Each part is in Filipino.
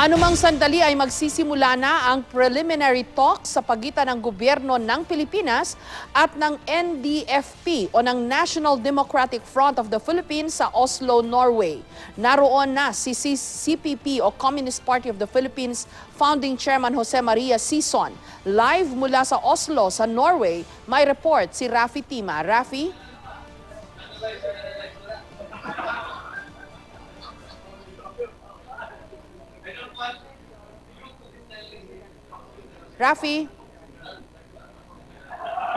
Anumang sandali ay magsisimula na ang preliminary talks sa pagitan ng gobyerno ng Pilipinas at ng NDFP o ng National Democratic Front of the Philippines sa Oslo, Norway. Naroon na si CPP o Communist Party of the Philippines Founding Chairman Jose Maria Sison. Live mula sa Oslo sa Norway, may report si Rafi Tima. Rafi? Rafi?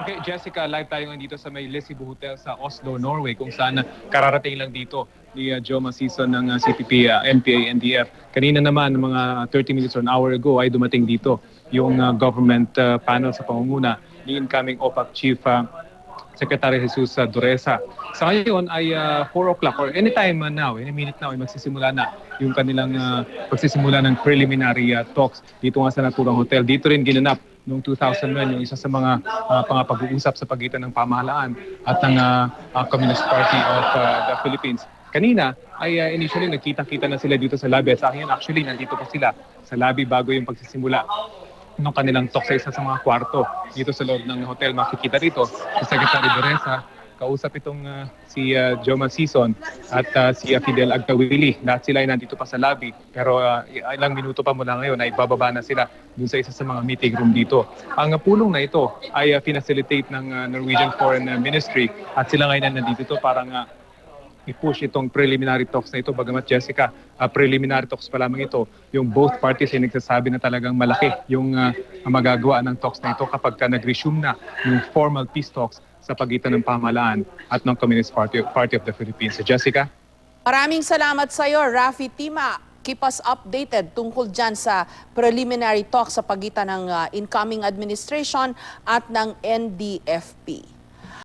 Okay, Jessica, live tayo ngayon dito sa may Lesibu Hotel sa Oslo, Norway, kung saan kararating lang dito ni Joma Sison ng CPP, NPA, NDF. Kanina naman, mga 30 minutes or an hour ago, ay dumating dito yung government panel sa pangunguna ni incoming OPAC Chief Secretary Jesus Dureza. Sa ngayon ay 4 o'clock or anytime now, any minute now, ay magsisimula na yung kanilang pagsisimula ng preliminary talks dito nga sa naturang hotel. Dito rin ginanap noong 2009 yung isa sa mga pag-uusap sa pagitan ng pamahalaan at ng Communist Party of the Philippines. Kanina ay initially nagkita-kita na sila dito sa lobby at sa akin actually nandito pa sila sa lobby bago yung pagsisimula ng kanilang talk sa isa sa mga kwarto dito sa loob ng hotel. Makikita rito si Secretary Dureza, kausap itong si Joma Sison at si Fidel Agtawili. Lahat sila ay nandito pa sa lobby pero ilang minuto pa mula ngayon ay bababa na sila dun sa isa sa mga meeting room dito. Ang pulong na ito ay pinacilitate ng Norwegian Foreign Ministry at sila ngayon nandito parang i-push itong preliminary talks na ito. Bagamat Jessica, preliminary talks pa lamang ito, yung both parties ay nagsasabi na talagang malaki yung magagawa ng talks na ito kapag nag-resume na yung formal peace talks sa pagitan ng pamahalaan at ng Communist Party of the Philippines. So Jessica? Maraming salamat sa iyo, Rafi Tima. Keep us updated tungkol dyan sa preliminary talks sa pagitan ng incoming administration at ng NDFP.